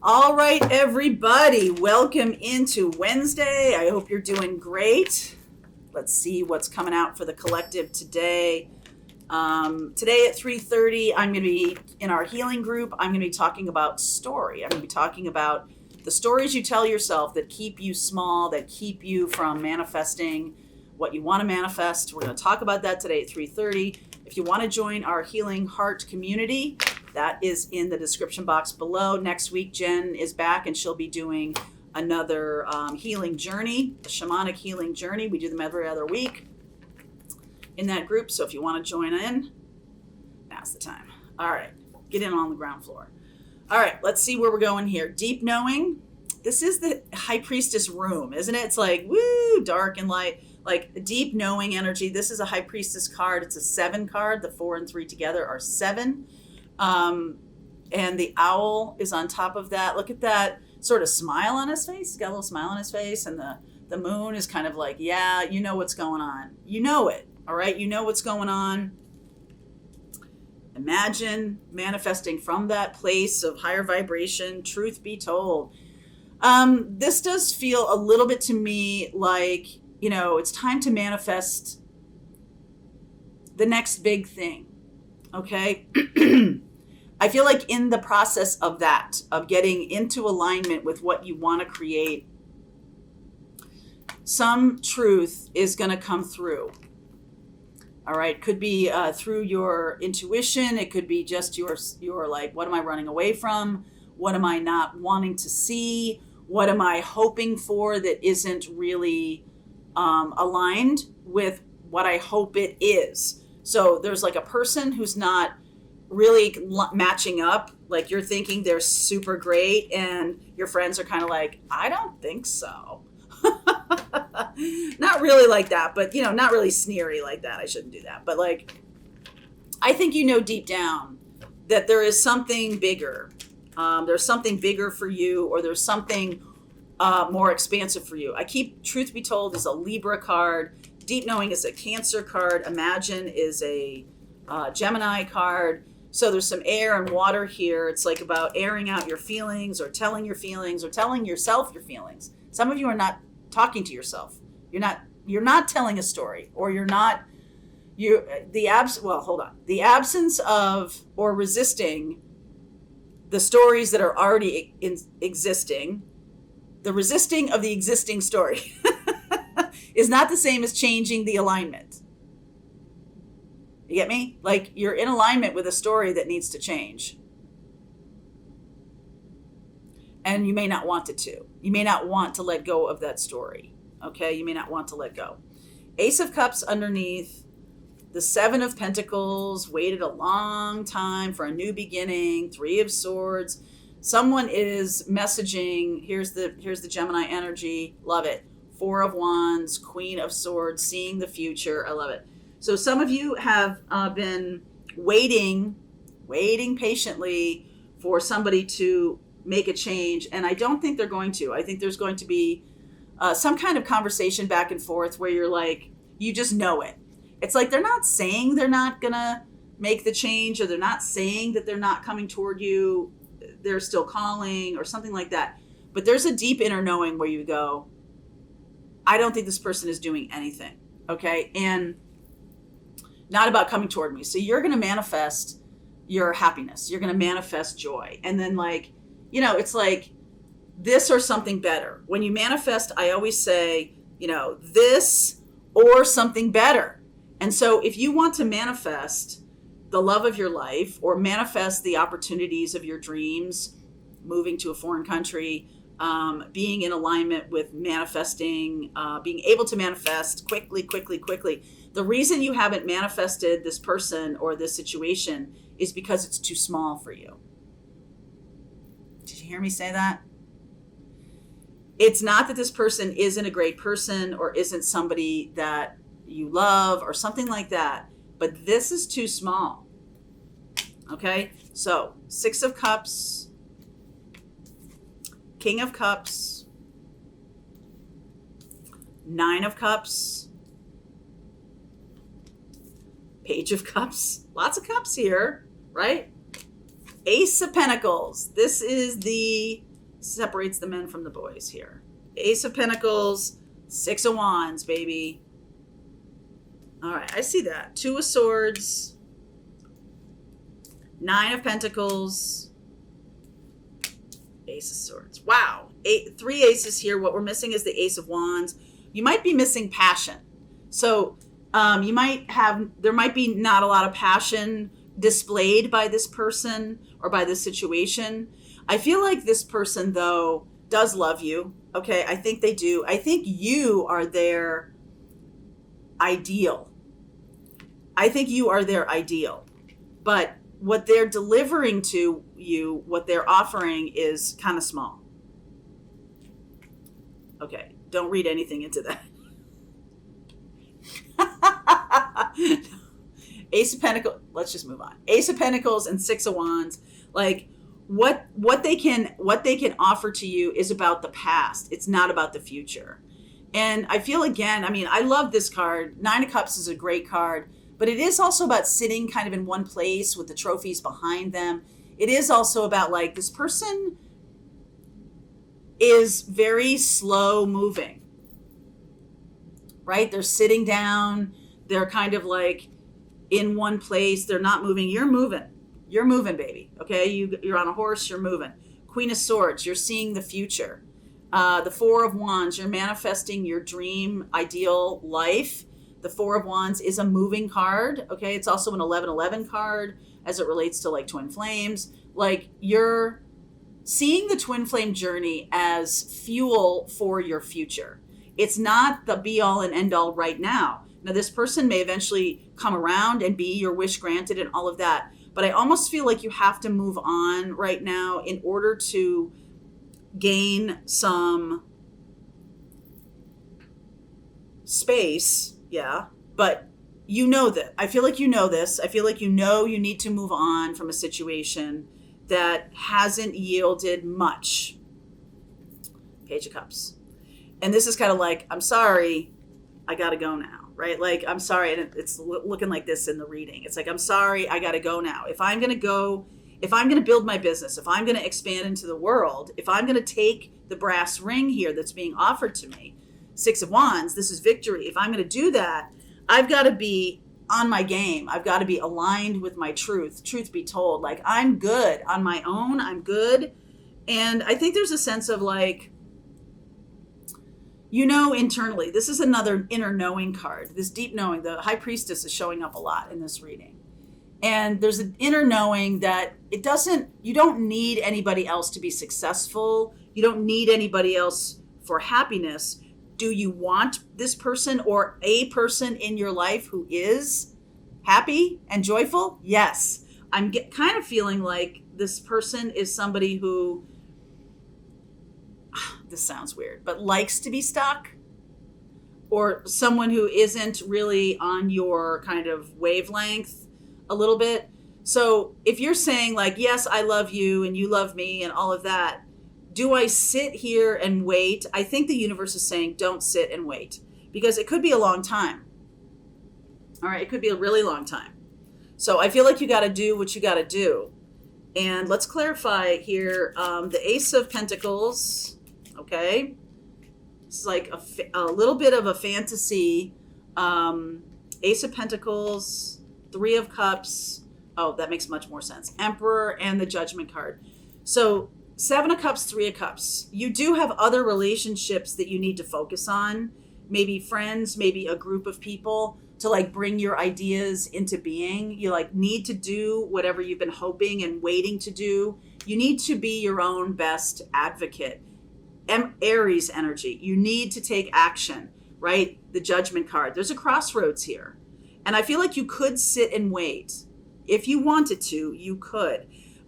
All right, everybody, welcome into Wednesday. I hope you're doing great. Let's see what's coming out for the collective today. Today at 3:30, I'm going to be in our healing group. I'm going to be talking about story. I'm going to be talking about the stories you tell yourself that keep you small, that keep you from manifesting what you want to manifest. We're going to talk about that today at 3:30. If you want to join our Healing Heart community, that is in the description box below. Next week, Jen is back and she'll be doing another healing journey, a shamanic healing journey. We do them every other week in that group. So if you want to join in, now's the time. All right, get in on the ground floor. All right, let's see where we're going here. Deep knowing. This is the High Priestess room, isn't it? It's like, woo, dark and light, like deep knowing energy. This is a High Priestess card. It's a 7 card. The 4 and 3 together are 7. And the owl is on top of that. Look at that sort of smile on his face. He's got a little smile on his face. And the moon is kind of like, yeah, you know what's going on. You know it. All right. You know what's going on. Imagine manifesting from that place of higher vibration. Truth be told. This does feel a little bit to me like, you know, it's time to manifest the next big thing. Okay. I feel like in the process of that, of getting into alignment with what you want to create, some truth is going to come through. All right. Could be through your intuition. It could be just your like, what am I running away from? What am I not wanting to see? What am I hoping for that isn't really aligned with what I hope it is? So there's like a person who's not really matching up. Like you're thinking they're super great and your friends are kind of like, I don't think so. Not really like that, but not really sneery like that. I shouldn't do that. But like, I think deep down that there is something bigger. There's something bigger for you, or there's something more expansive for you. Truth be told, is a Libra card. Deep knowing is a Cancer card. Imagine is a Gemini card. So there's some air and water here. It's like about airing out your feelings, or telling your feelings, or telling yourself your feelings. Some of you are not talking to yourself. You're not telling a story, or the absence of, or resisting the stories that are already existing. The resisting of the existing story is not the same as changing the alignment. You get me? Like you're in alignment with a story that needs to change. And you may not want it to. You may not want to let go of that story. Okay? You may not want to let go. Ace of Cups underneath. The 7 of Pentacles, waited a long time for a new beginning. 3 of Swords. Someone is messaging. Here's the Gemini energy. Love it. 4 of Wands, Queen of Swords, seeing the future. I love it. So some of you have been waiting patiently for somebody to make a change. And I don't think they're going to. I think there's going to be some kind of conversation back and forth where you're like, you just know it. It's like they're not saying they're not going to make the change, or they're not saying that they're not coming toward you. They're still calling or something like that. But there's a deep inner knowing where you go, I don't think this person is doing anything. Okay. And not about coming toward me. So you're going to manifest your happiness. You're going to manifest joy. And then it's like this or something better. When you manifest, I always say, this or something better. And so if you want to manifest the love of your life, or manifest the opportunities of your dreams, moving to a foreign country, being in alignment with manifesting, being able to manifest quickly. The reason you haven't manifested this person or this situation is because it's too small for you. Did you hear me say that? It's not that this person isn't a great person or isn't somebody that you love or something like that, but this is too small. Okay? So 6 of Cups, King of Cups, 9 of Cups, Page of Cups, lots of cups here, right? Ace of Pentacles. This is the separates the men from the boys here. Ace of Pentacles, Six of Wands, baby. All right, I see that. Two of Swords, Nine of Pentacles, Ace of Swords. Wow. Three aces here. What we're missing is the Ace of Wands. You might be missing passion. So there might be not a lot of passion displayed by this person or by this situation. I feel like this person, though, does love you. Okay, I think they do. I think you are their ideal. But what they're delivering to you, what they're offering is kind of small. Okay, don't read anything into that. Ace of Pentacles, let's just move on. Ace of Pentacles and Six of Wands, like what they can offer to you is about the past. It's not about the future. And I feel, again, I mean, I love this card. Nine of Cups is a great card, but it is also about sitting kind of in one place with the trophies behind them. It is also about, like, this person is very slow moving, right? They're sitting down. They're kind of like in one place. They're not moving. You're moving. You're moving, baby. Okay. You're on a horse. You're moving. Queen of Swords. You're seeing the future. The Four of Wands. You're manifesting your dream, ideal life. The Four of Wands is a moving card. Okay. It's also an 11-11 card as it relates to, like, twin flames. Like, you're seeing the twin flame journey as fuel for your future. It's not the be all and end all right now. Now, this person may eventually come around and be your wish granted and all of that. But I almost feel like you have to move on right now in order to gain some space. Yeah. But you know that. I feel like you know this. I feel like you know you need to move on from a situation that hasn't yielded much. Page of Cups. And this is kind of like, I'm sorry, I got to go now, right? Like, I'm sorry. And it's looking like this in the reading. It's like, I'm sorry, I got to go now. If I'm going to build my business, if I'm going to expand into the world, if I'm going to take the brass ring here that's being offered to me, Six of Wands, this is victory. If I'm going to do that, I've got to be on my game. I've got to be aligned with my truth. Truth be told, like, I'm good on my own. I'm good. And I think there's a sense of, like, you know, internally, this is another inner knowing card. This deep knowing, the High Priestess is showing up a lot in this reading. And there's an inner knowing that you don't need anybody else to be successful. You don't need anybody else for happiness. Do you want this person or a person in your life who is happy and joyful? Yes. I'm kind of feeling like this person is somebody who, this sounds weird, but likes to be stuck, or someone who isn't really on your kind of wavelength a little bit. So if you're saying, like, yes, I love you and you love me and all of that, do I sit here and wait? I think the universe is saying don't sit and wait, because it could be a long time. All right, it could be a really long time. So I feel like you got to do what you got to do. And let's clarify here, the Ace of Pentacles, okay? It's like a little bit of a fantasy. Ace of Pentacles, Three of Cups. Oh, that makes much more sense. Emperor and the Judgment card. So Seven of Cups, Three of Cups. You do have other relationships that you need to focus on. Maybe friends, maybe a group of people to, like, bring your ideas into being. You, like, need to do whatever you've been hoping and waiting to do. You need to be your own best advocate. Aries energy. You need to take action, right? The Judgment card. There's a crossroads here. And I feel like you could sit and wait. If you wanted to, you could.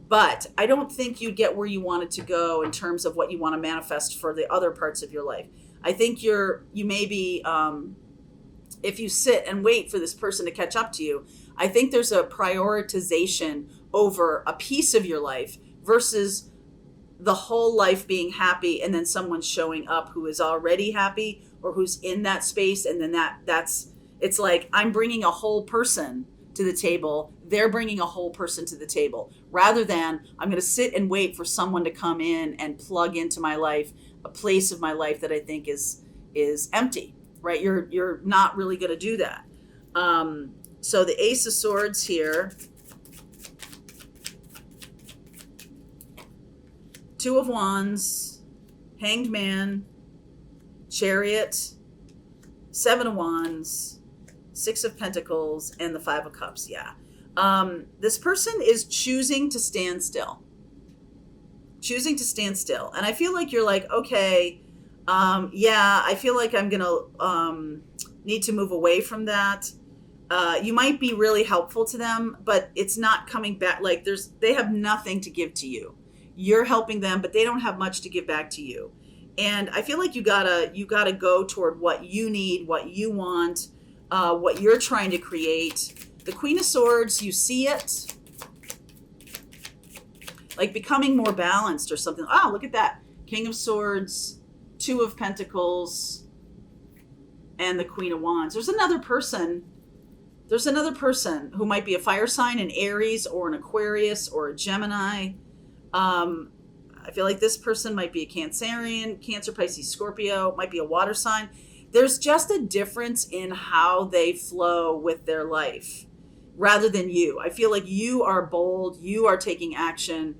But I don't think you'd get where you wanted to go in terms of what you want to manifest for the other parts of your life. I think you may be, if you sit and wait for this person to catch up to you, I think there's a prioritization over a piece of your life versus the whole life being happy, and then someone showing up who is already happy or who's in that space. And then it's like, I'm bringing a whole person to the table. They're bringing a whole person to the table, rather than I'm going to sit and wait for someone to come in and plug into my life, a place of my life that I think is empty, right? You're not really going to do that. So the Ace of Swords here, Two of Wands, Hanged Man, Chariot, Seven of Wands, Six of Pentacles, and the Five of Cups. Yeah. This person is choosing to stand still. Choosing to stand still. And I feel like you're like, okay, yeah, I feel like I'm going to need to move away from that. You might be really helpful to them, but it's not coming back. Like they have nothing to give to you. You're helping them, but they don't have much to give back to you. And I feel like you gotta go toward what you need, what you want, what you're trying to create. The Queen of Swords, you see it like becoming more balanced or something. Oh, look at that. King of Swords, Two of Pentacles, and the Queen of Wands. There's another person who might be a fire sign, an Aries or an Aquarius or a Gemini. I feel like this person might be a Cancerian, Cancer, Pisces, Scorpio, might be a water sign. There's just a difference in how they flow with their life rather than you. I feel like you are bold, you are taking action,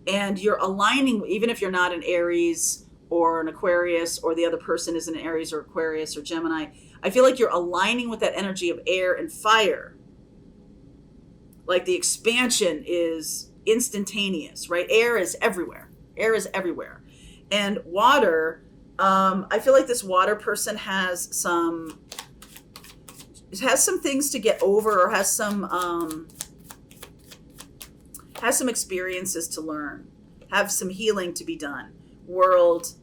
and you're aligning, even if you're not an Aries or an Aquarius, or the other person is an Aries or Aquarius or Gemini. I feel like you're aligning with that energy of air and fire. Like the expansion is instantaneous, right? Air is everywhere. Air is everywhere. And water, I feel like this water person has some things to get over, or has some experiences to learn, have some healing to be done. World,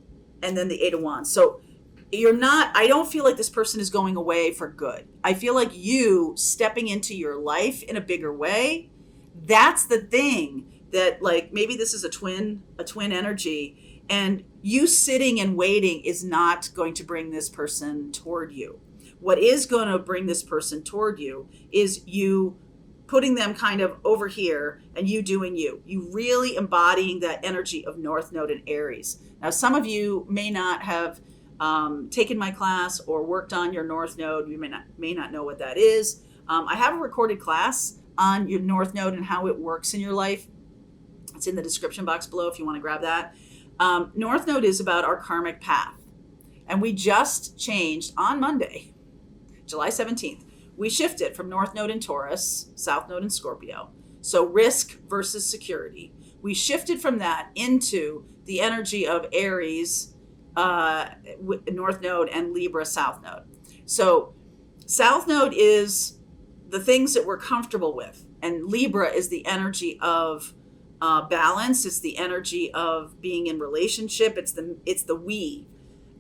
and then the Eight of Wands. So I don't feel like this person is going away for good. I feel like you stepping into your life in a bigger way. That's the thing that, like, maybe this is a twin energy, and you sitting and waiting is not going to bring this person toward you. What is going to bring this person toward you is you putting them kind of over here and you doing you really embodying that energy of North Node and Aries. Now, some of you may not have taken my class or worked on your North Node. You may not know what that is. I have a recorded class on your North Node and how it works in your life. It's in the description box below if you want to grab that. North Node is about our karmic path. And we just changed on Monday, July 17th. We shifted from North Node in Taurus, South Node in Scorpio. So risk versus security. We shifted from that into the energy of Aries, North Node, and Libra, South Node. So South Node is the things that we're comfortable with. And Libra is the energy of balance. It's the energy of being in relationship. It's the we.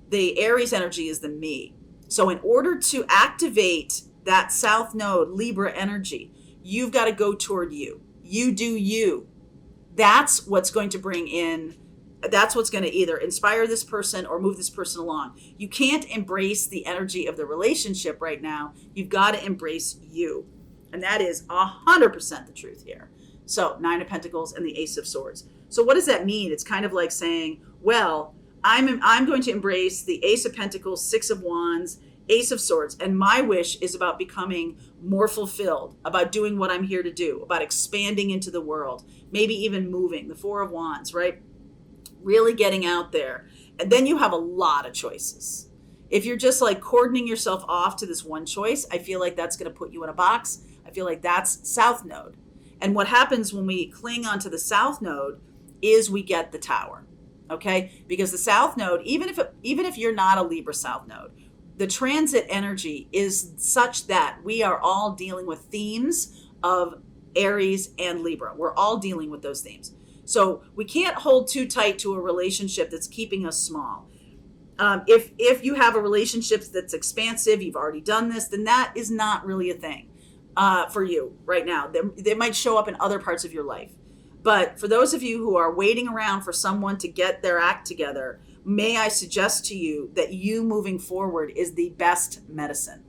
The Aries energy is the me. So in order to activate that South Node, Libra energy, you've got to go toward you. You do you. That's what's going to that's what's going to either inspire this person or move this person along. You can't embrace the energy of the relationship right now. You've got to embrace you. And that is 100% the truth here. So Nine of Pentacles and the Ace of Swords. So what does that mean? It's kind of like saying, well, I'm going to embrace the Ace of Pentacles, Six of Wands, Ace of Swords. And my wish is about becoming more fulfilled, about doing what I'm here to do, about expanding into the world, maybe even moving, the Four of Wands, right? Really getting out there. And then you have a lot of choices. If you're just like cordoning yourself off to this one choice, I feel like that's going to put you in a box. I feel like that's South Node. And what happens when we cling onto the South Node is we get the Tower, okay? Because the South Node, even if you're not a Libra South Node, the transit energy is such that we are all dealing with themes of Aries and Libra. We're all dealing with those themes. So we can't hold too tight to a relationship that's keeping us small. If you have a relationship that's expansive, you've already done this, then that is not really a thing for you right now. They might show up in other parts of your life. But for those of you who are waiting around for someone to get their act together, may I suggest to you that you moving forward is the best medicine.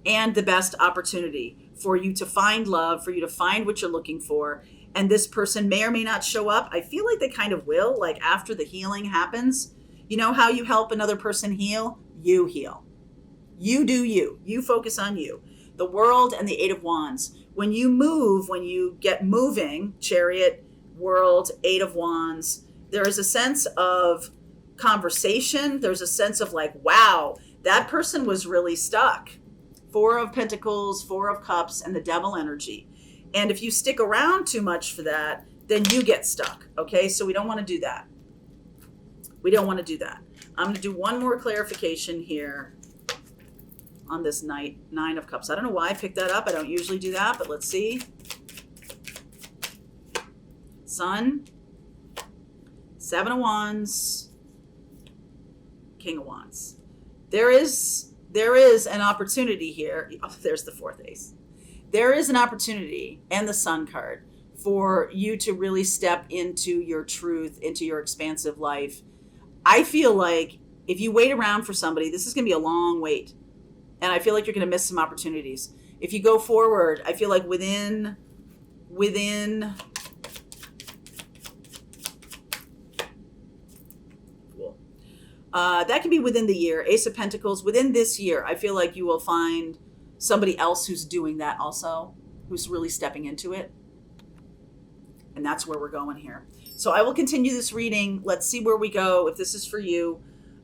and the best opportunity for you to find love, for you to find what you're looking for. And this person may or may not show up. I feel like they kind of will, like after the healing happens. You know how you help another person heal? You heal. You do you. You focus on you. The World and the Eight of Wands. When you move, when you get moving, Chariot, World, Eight of Wands, there is a sense of conversation. There's a sense of like, wow, that person was really stuck. Four of Pentacles, Four of Cups, and the Devil energy. And if you stick around too much for that, then you get stuck. Okay, so we don't want to do that. We don't want to do that. I'm going to do one more clarification here on this Nine of Cups. I don't know why I picked that up. I don't usually do that, but let's see. Sun, Seven of Wands, King of Wands. There is an opportunity here. Oh, there's the fourth ace. There is an opportunity, and the Sun card, for you to really step into your truth, into your expansive life. I feel like if you wait around for somebody, this is going to be a long wait. And I feel like you're going to miss some opportunities. If you go forward, I feel like within that can be within the year. Ace of Pentacles, within this year, I feel like you will find somebody else who's doing that also, who's really stepping into it. And that's where we're going here. So I will continue this reading. Let's see where we go. If this is for you,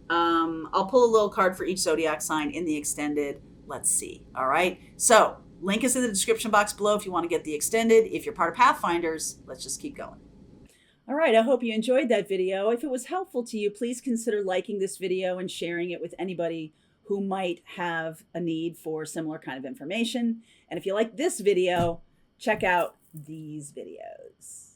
I'll pull a little card for each zodiac sign in the extended. Let's see. All right. So link is in the description box below if you want to get the extended. If you're part of Pathfinders, let's just keep going. All right, I hope you enjoyed that video. If it was helpful to you, please consider liking this video and sharing it with anybody who might have a need for similar kind of information. And if you like this video, check out these videos.